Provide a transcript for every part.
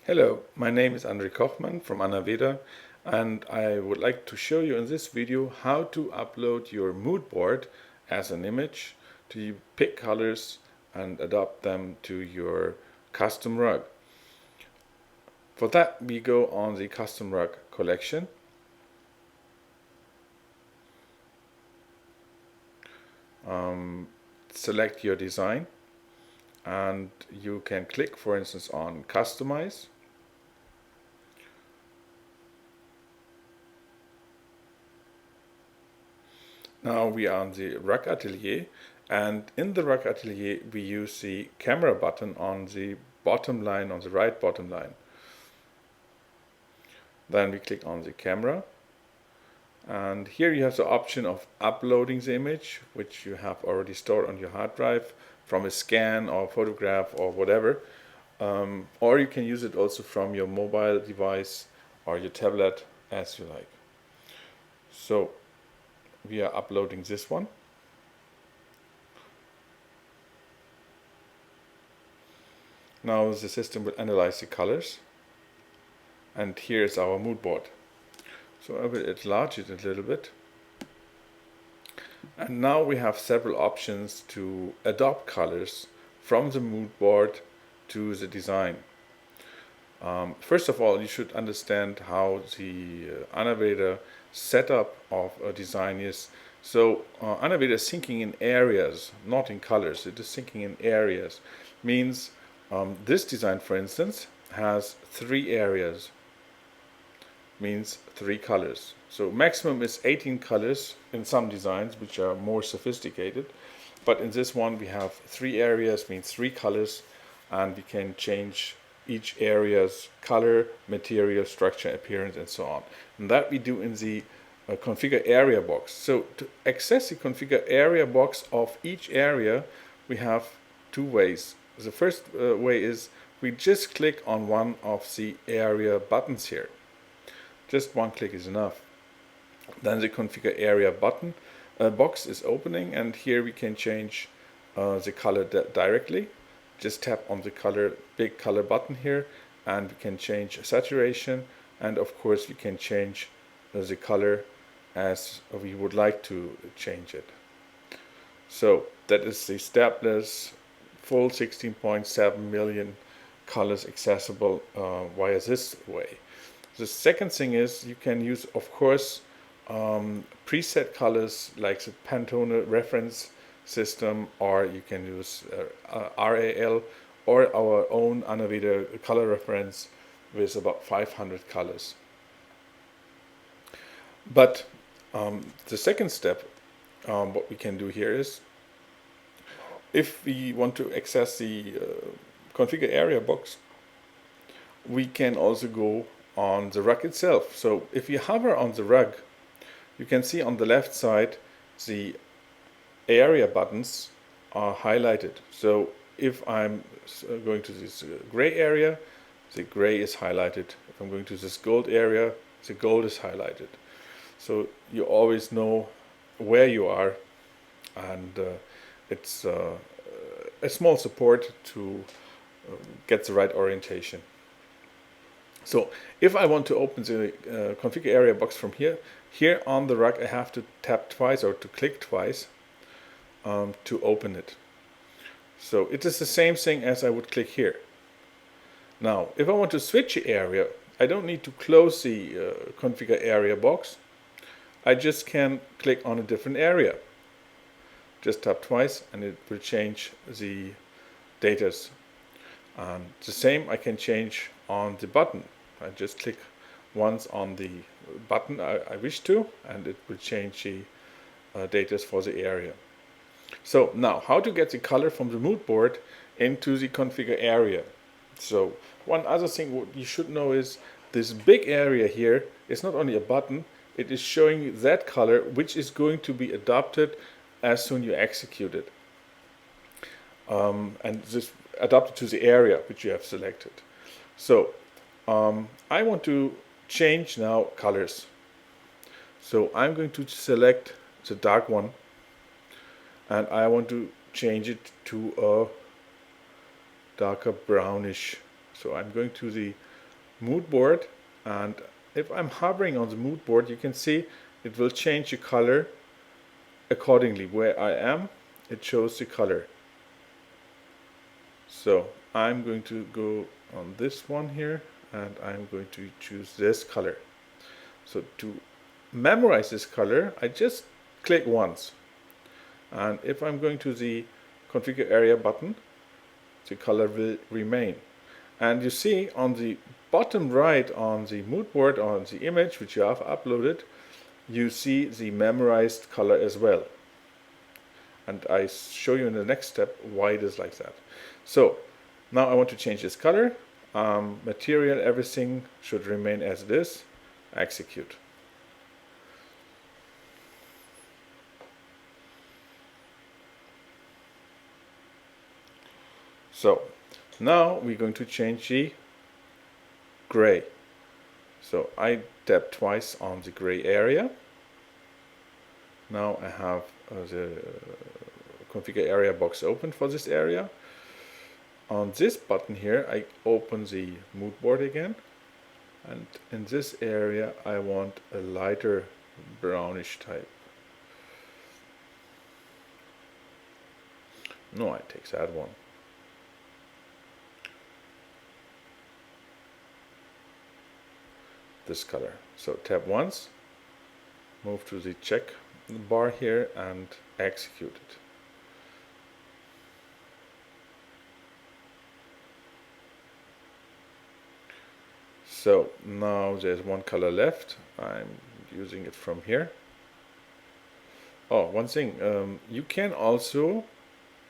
Hello, my name is André Kochmann from Anaveda, and I would like to show you in this video how to upload your mood board as an image, to pick colors and adapt them to your custom rug. For that, we go on the custom rug collection. Select your design, and you can click, for instance, on Customize. Now we are on the Rug Atelier, and in the Rug Atelier we use the camera button on the bottom line, on the right bottom line. Then we click on the camera, and here you have the option of uploading the image, which you have already stored on your hard drive from a scan or photograph or whatever, or you can use it also from your mobile device or your tablet as you like. So we are uploading this one. Now the system will analyze the colors, and here is our mood board. So I will enlarge it a little bit. And now we have several options to adopt colors from the mood board to the design. First of all, you should understand how the Anaveda setup of a design is. So Anaveda is thinking in areas, not in colors. It is thinking in areas. Means this design, for instance, has 3 areas. Means 3 colors. So maximum is 18 colors in some designs which are more sophisticated, but in this one we have 3 areas, means 3 colors, and we can change each area's color, material, structure, appearance, and so on. And that we do in the configure area box. So to access the configure area box of each area, we have 2 ways. The first way is we just click on one of the area buttons here. Just one click is enough. Then the configure area button box is opening, and here we can change the color directly. Just tap on the big color button here, and we can change saturation, and of course we can change the color as we would like to change it. So that is the stepless full 16.7 million colors accessible via this way. The second thing is you can use, of course, preset colors like the Pantone reference system, or you can use RAL or our own Anaveda color reference with about 500 colors. But the second step, what we can do here is, if we want to access the configure area box, we can also go on the rug itself. So if you hover on the rug, you can see on the left side the area buttons are highlighted. So if I'm going to this gray area, the gray is highlighted. If I'm going to this gold area, the gold is highlighted. So you always know where you are, and it's a small support to get the right orientation. So if I want to open the configure area box from here on the rug, I have to tap twice or to click twice to open it. So it is the same thing as I would click here. Now, if I want to switch the area, I don't need to close the configure area box. I just can click on a different area. Just tap twice and it will change the data. And the same I can change on the button. I just click once on the button I wish to, and it will change the data for the area. So now, how to get the color from the mood board into the configure area. So one other thing what you should know is this big area here is not only a button, it is showing you that color which is going to be adopted as soon you execute it. And this adapted to the area which you have selected. So I want to change now colors. So I'm going to select the dark one, and I want to change it to a darker brownish. So I'm going to the mood board, and if I'm hovering on the mood board, you can see it will change the color accordingly. Where I am, it shows the color. So I'm going to go on this one here, and I'm going to choose this color. So to memorize this color, I just click once, and if I'm going to the configure area button, the color will remain. And you see on the bottom right on the mood board, on the image which you have uploaded, you see the memorized color as well. And I show you in the next step why it is like that. So now I want to change this color. Material, everything should remain as it is. Execute. So now we're going to change the gray. So I tap twice on the gray area. Now I have the configure area box open for this area. On this button here, I open the mood board again, and in this area I want a lighter brownish type. No, I take that one. This color. So tap once, move to the check bar here and execute it. So now there's one color left. I'm using it from here. Oh, one thing, you can also,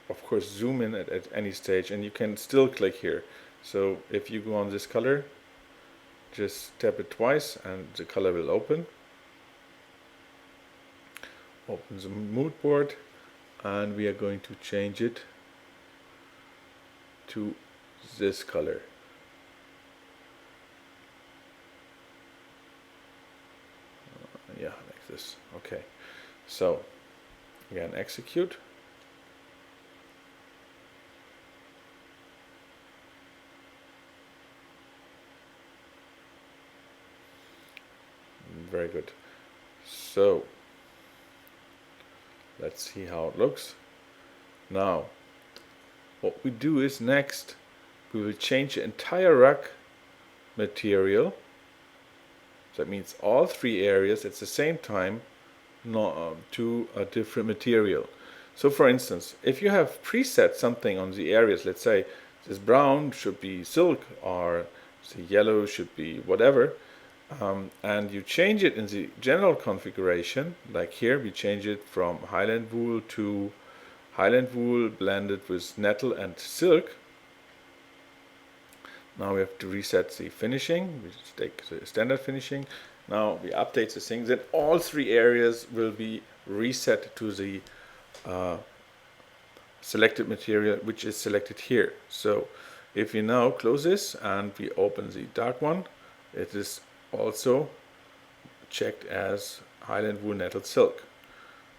of course, zoom in at any stage, and you can still click here. So if you go on this color, just tap it twice and the color will open. Open the mood board, and we are going to change it to this color. Yeah, like this. Okay, so again, execute. Very good. So let's see how it looks. Now what we do is next we will change the entire rug material. That means all three areas at the same time to a different material. So for instance, if you have preset something on the areas, let's say this brown should be silk or the yellow should be whatever, and you change it in the general configuration, like here we change it from Highland wool to Highland wool blended with nettle and silk. Now we have to reset the finishing. We just take the standard finishing. Now we update the thing. Then all three areas will be reset to the selected material, which is selected here. So if we now close this and we open the dark one, it is also checked as Highland wool netted silk.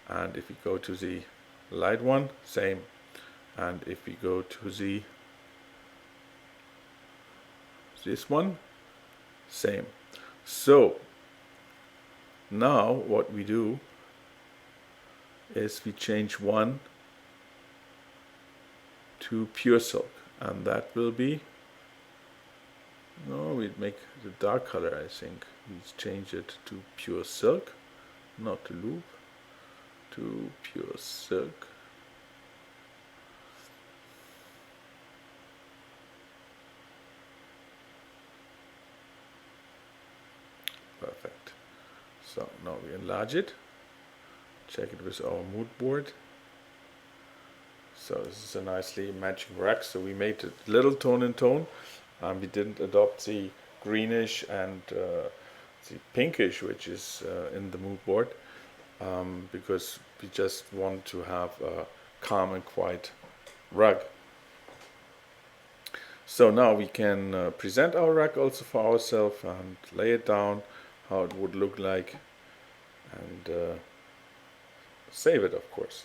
And if we go to the light one, same. And if we go to this one, same. So now what we do is we change one to pure silk, and that will be, no, we'd make the dark color, I think. We change it to pure silk, not to loop, to pure silk. Perfect. So now we enlarge it, check it with our mood board. So this is a nicely matching rug. So we made it little tone in tone. We didn't adopt the greenish and the pinkish, which is in the mood board, because we just want to have a calm and quiet rug. So now we can present our rug also for ourselves and lay it down, how it would look like, and save it, of course.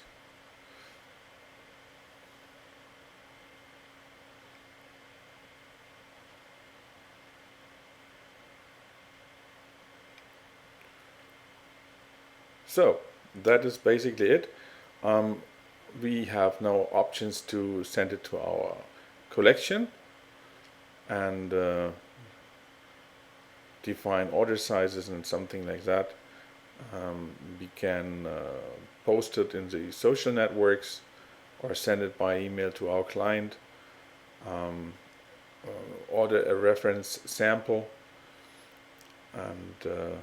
So that is basically it. We have now options to send it to our collection and define order sizes and something like that. We can post it in the social networks or send it by email to our client. Order a reference sample and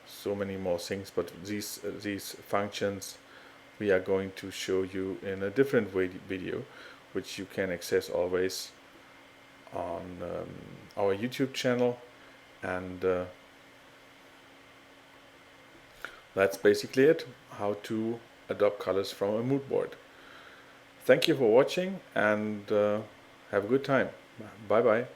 so many more things, but these functions we are going to show you in a different video, which you can access always on our YouTube channel, and that's basically it, how to adopt colors from a mood board. Thank you for watching, and have a good time. Bye bye.